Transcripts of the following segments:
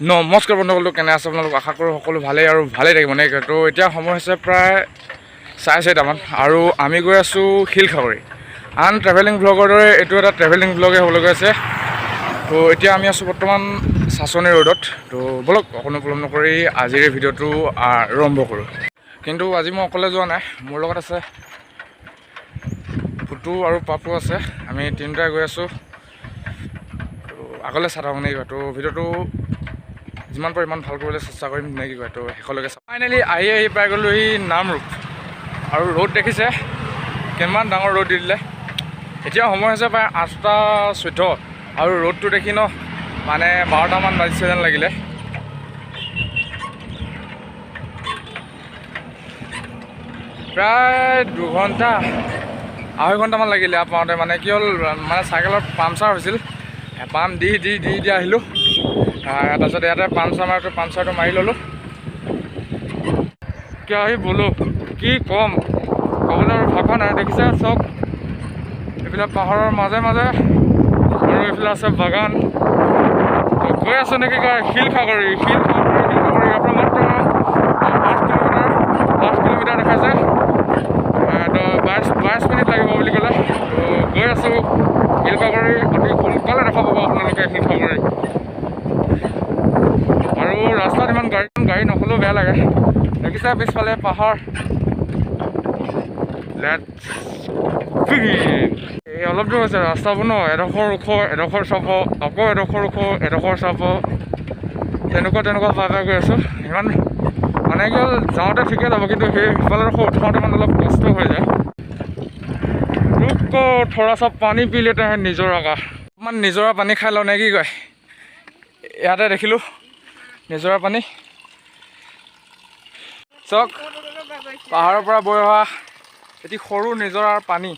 নমস্কাৰ বন্ধুসকল, কেনে আছে আপোনালোক? আশা কৰোঁ সকলো ভালেই আৰু ভালেই থাকিব মানে। তো এতিয়া সময় হৈছে প্ৰায় 4:30মান আৰু আমি গৈ আছোঁ হিলগাগৰি। আন ট্ৰেভেলিং ব্লগৰ দৰে এইটো এটা ট্ৰেভেলিং ব্লগে হ'বলৈ গৈ আছে। তো এতিয়া আমি আছোঁ বৰ্তমান সাসনি ৰোডত। তো বলক অকণো পলম নকৰি আজিৰ ভিডিঅ'টো আৰম্ভ কৰোঁ। কিন্তু আজি মই অকলে যোৱা নাই, মোৰ লগত আছে ফুটু আৰু পাপু আছে। আমি তিনিটাই গৈ আছোঁ। তো আগলৈ চাই থাকক নেকি? তো ভিডিঅ'টো যিমান পাৰোঁ ইমান ভাল কৰিবলৈ চেষ্টা কৰিম নে কি কয়। তো শেষলৈকে ফাইনেলি আহি পাই গ'লোঁ এই নামৰূপ। আৰু ৰ'দ দেখিছে কিমান ডাঙৰ ৰ'দ দি দিলে। এতিয়া সময় হৈছে প্ৰায় 8:14 আৰু ৰ'দটো দেখি ন মানে 12টামান বাজিছে যেন লাগিলে। প্ৰায় 2 ঘণ্টা 2.5 ঘণ্টামান লাগিলে পাওঁতে। মানে কি হ'ল, মানে চাইকেলত পামচাৰ হৈছিল, পাম্প দি আহিলোঁ। তাৰপিছত ইয়াতে পামচাৰটো মাৰি ল'লোঁ। কিয় আহি বোলো কি ক'ম, ক'বলৈ আৰু ভাষা নাই। দেখিছে চব এইবিলাক পাহাৰৰ মাজে মাজে আৰু এইফালে আছে বাগান। গৈ আছোঁ নেকি কয় হিলগাগৰি ইয়াৰ পৰা মাত্ৰ 8 কিলোমিটাৰ দেখাইছে। তো 22 মিনিট লাগিব বুলি ক'লে। তো গৈ আছোঁ হিলগাগৰি। অতি সোনকালে দেখা পাব আপোনালোকে হিলগাগৰি। আৰু ৰাস্তাত ইমান গাড়ী নহ'লেও বেয়া লাগে। দেখিছে পিছফালে পাহাৰ। এই অলপ দূৰ হৈছে ৰাস্তাবোৰ ন, এডোখৰ ওখ এডোখৰ চাপ, আকৌ এডোখৰ ওখ এডোখৰ চাপ, তেনেকুৱা পাই গৈ আছোঁ। ইমান মানে কি হ'ল, যাওঁতে ঠিকে যাব, কিন্তু সেইফালে উঠাওঁতে মানে অলপ কষ্ট হৈ যায়। रुको थोड़ा सा पानी पी लेते हैं নিজৰা का। অকণমান নিজৰা পানী খাই লওঁ নে কি কয়? ইয়াতে দেখিলোঁ নিজৰা পানী। চাওক পাহাৰৰ পৰা বৈ অহা এটি সৰু নিজৰাৰ পানী।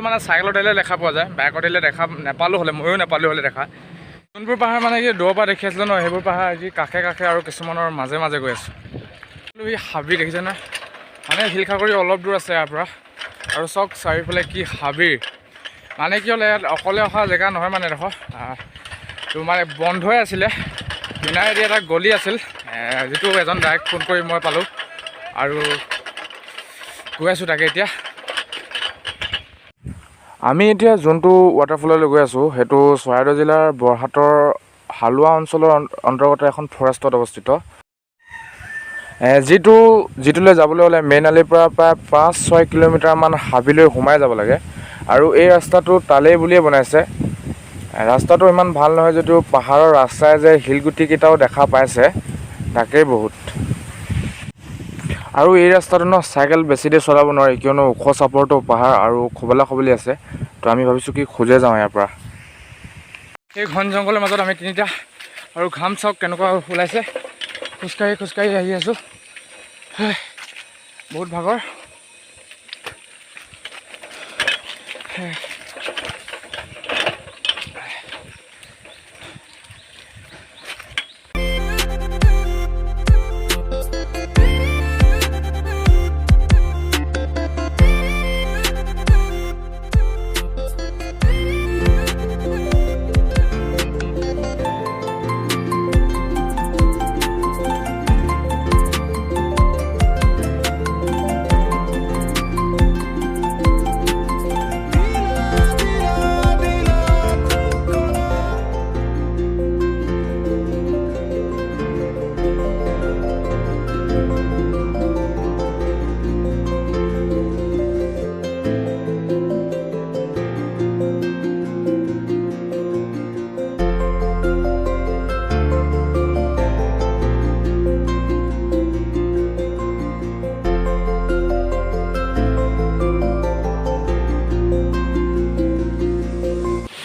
মানে চাইকেলত আহিলে দেখা পোৱা যায়, বাইকত আহিলে দেখা নাপালোঁ হ'লে, ময়ো নাপালোঁ হ'লে দেখা। যোনবোৰ পাহাৰ মানে কি দূৰৰ পৰা দেখি আছিলোঁ ন, সেইবোৰ পাহাৰ আজি কাষে আৰু কিছুমানৰ মাজে গৈ আছোঁ। এই হাবি দেখিছে নহয়, মানে হিলগাগৰি অলপ দূৰ আছে ইয়াৰ পৰা। আৰু চাওক চাৰিওফালে কি হাবি। মানে কি হ'ল, ইয়াত অকলে অহা জেগা নহয় মানে এডোখৰ। তো মানে বন্ধই আছিলে, কিনাৰেদি এটা গলি আছিল, যিটো এজন ডাইৰেক্ট ফোন কৰি মই পালোঁ আৰু গৈ আছোঁ তাকে এতিয়া। আমি এতিয়া যোনটো ৱাটাৰফললৈ গৈ আছোঁ সেইটো চৰাইদেউ জিলাৰ বৰহাটৰ হালোৱা অঞ্চলৰ অন্তৰ্গত এখন ফৰেষ্টত অৱস্থিত। যিটোলৈ যাবলৈ হ'লে মেইন আলিৰ পৰা প্ৰায় 5-6 কিলোমিটাৰমান হাবিলৈ সোমাই যাব লাগে। আৰু এই ৰাস্তাটো তালেই বুলিয়ে বনাইছে। ৰাস্তাটো ইমান ভাল নহয় যদিও পাহাৰৰ ৰাস্তাই যে শিলগুটিকেইটাও দেখা পাইছে, তাকেই বহুত। আৰু এই ৰাস্তাটো ন চাইকেল বেছি দেৰি চলাব নোৱাৰি, কিয়নো ওখ চাপৰটো পাহাৰ আৰু খবলি আছে। তো আমি ভাবিছোঁ কি খোজে যাওঁ ইয়াৰ পৰা। এই ঘন জংঘলৰ মাজত আমি তিনিটা, আৰু ঘাম চাওক কেনেকুৱা ওলাইছে। খোজকাঢ়ি আহি আছোঁ। বহুত ভাগৰ।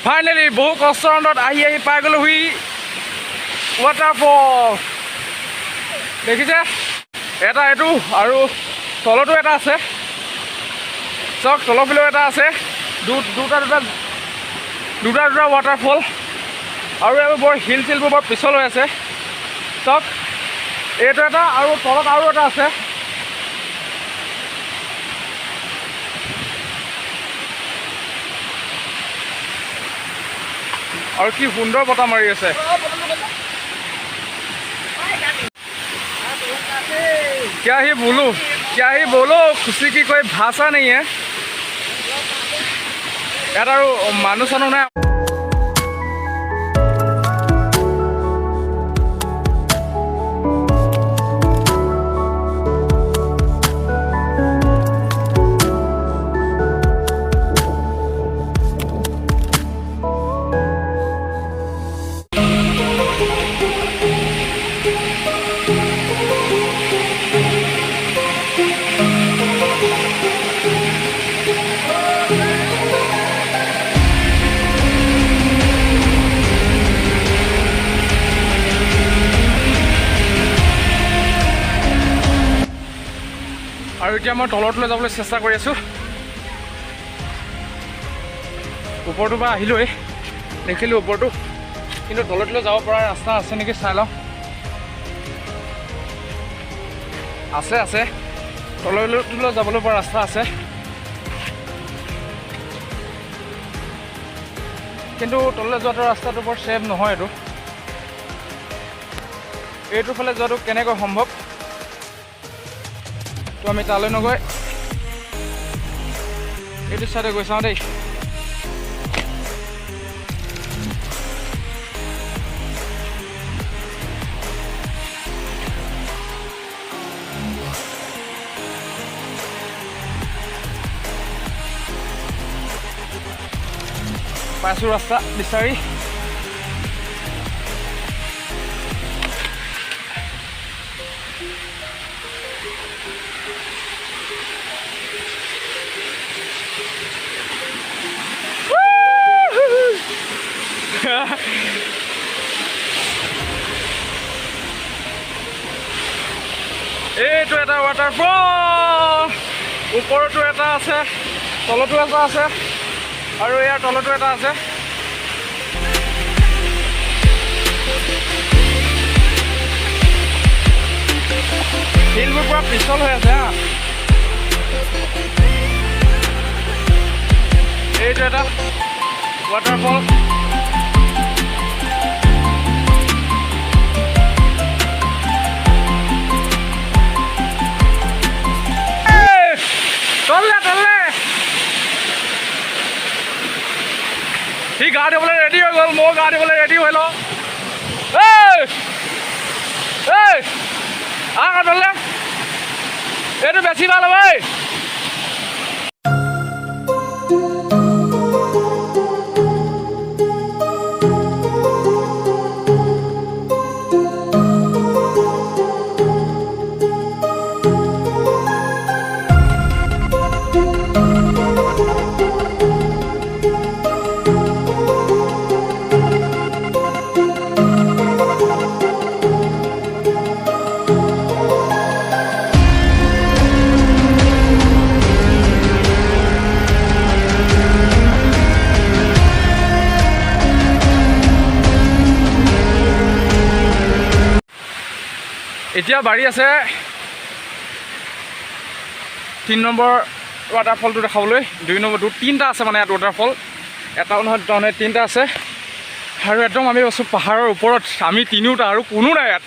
ফাইনেলি বহু কষ্টৰ অন্তত আহি পাই গ'লোহি waterfall. দেখিছে এটা এইটো আৰু তলতো এটা আছে, চক তলফালেও এটা আছে। দুটা ৱাটাৰফল আৰু এইবোৰ বৰ হিল চিলবোৰ বৰ পিছল হৈ আছে চাওক এইটো এটা আৰু তলত আৰু এটা আছে और कि सुंदर बता मारी আছে क्या ही बोलो खुशी की कोई भाषा नहीं है यार मानु सानु ना और इतना मैं तलतले जाबले चेष्टा कर आसो ऊपरटो बा आहिलोए देखिलो ऊपरटो किन्तु तलतले যাব পৰা ৰাস্তা আছে নেকি চাই লওঁ আছে তললৈ যাবলৈ পৰা ৰাস্তা আছে কিন্তু তললৈ যোৱাটো ৰাস্তাটো বৰ সেফ নহয় এইটো ফালে যোৱাটো কেনেকৈ সম্ভৱ तो आम ताले नगै ये साइडे गई चाँ दे पाइছো रास्ता विचारी এইটো এটা ৱাটাৰফল ওপৰতো এটা আছে তলতো এটা আছে আৰু ইয়াৰ তলতো এটা আছে হিলবোৰ পুৰা পিছল হৈ আছে হা এইটো এটা ৱাটাৰফল ही गाड़ी बोले रेडी हो गल मो गाड़ी बोले रेडी हो लो आ बोले ये तो बेसी वाला भाई এতিয়া বাড়ি আছে 3 নম্বৰ ৱাটাৰফলটো দেখাবলৈ 2 নম্বৰটো 3টা আছে মানে ইয়াত ৱাটাৰফল এটা নহয় তিনিটা আছে আৰু একদম আমি আছো পাহাৰৰ ওপৰত আমি তিনিটা আৰু কোনো নাই ইয়াত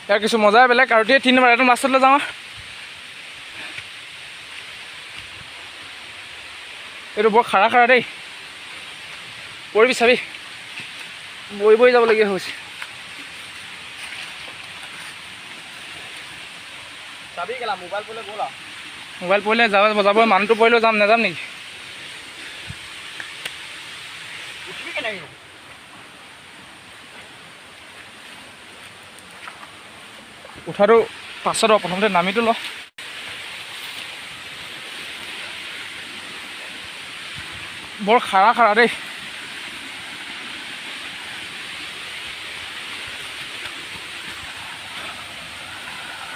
ইয়াৰ কিছু মজাই বেলেগ আৰু 3 নম্বৰ এটা মাছলৈ যাওঁ এইটো বৰ খাৰা খাৰা দেই পৰিবি চাবি বৈ যাবলগীয়া হৈছে চাবি গেলা মোবাইল পলে গ'লা মোবাইল পলে যাব মানুহটো পলে যাম নাযাম নেকি উঠিবি কেনেকৈ উঠাটো পাছত প্ৰথমতে নামিটো ল বৰ খাৰা খাৰা দেই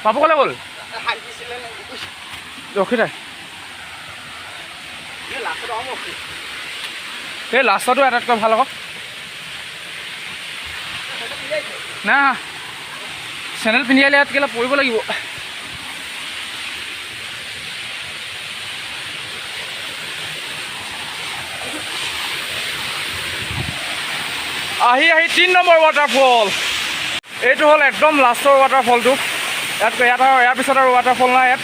পাপু ক'লে গ'ল ৰখি থাক এই লাষ্টটো আটাইতকৈ ভাল আকৌ না চেনেল পিন্ধি আহিলে ইয়াত কেলৈ পৰিব লাগিব আহি 3 নম্বৰ ৱাটাৰফল এইটো হ'ল একদম লাষ্টৰ ৱাটাৰফলটো ইয়াত আৰু ইয়াৰ পিছত আৰু ৱাটাৰফল নাই ইয়াত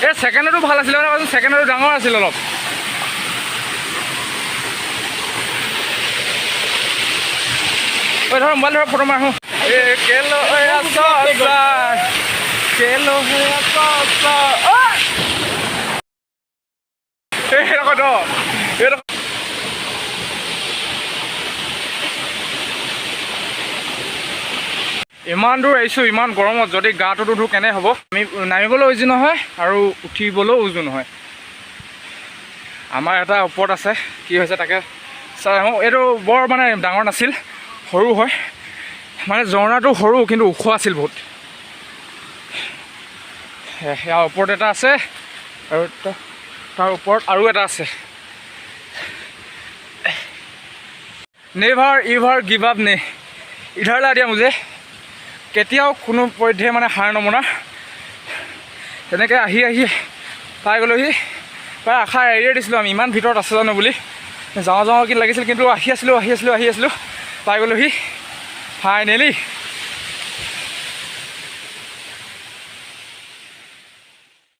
এই ছেকেণ্ডতো ভাল আছিলে মানে ছেকেণ্ডতো ডাঙৰ আছিল অলপ ধৰ মোবাইল ধৰ ফটো মাৰোঁ ইমান দূৰ আহিছোঁ ইমান গৰমত যদি গাটো ধুওঁ কেনে হ'ব আমি নামিবলৈ উজু নহয় আৰু উঠিবলৈও উজু নহয় আমাৰ এটা ওপৰত আছে কি হৈছে তাকে চাই আহোঁ এইটো বৰ মানে ডাঙৰ নাছিল সৰু হয় মানে ঝৰ্ণাটো সৰু কিন্তু ওখ আছিল বহুত সেয়া ওপৰত এটা আছে আৰু তাৰ ওপৰত আৰু এটা আছে নেভাৰ ইভাৰ গিভ আপ নে ইধাৰ লা দিয়া মুজে কেতিয়াও কোনো পধ্যে মানে হাৰ নমনা তেনেকৈ আহি পাই গ'লোহি প্ৰায় আশা এৰিয়ে দিছিলোঁ আমি ইমান ভিতৰত আছে জানো বুলি যাওঁ কি লাগিছিল কিন্তু আহি আছিলোঁ পাই গ'লোহি ফাইনেলি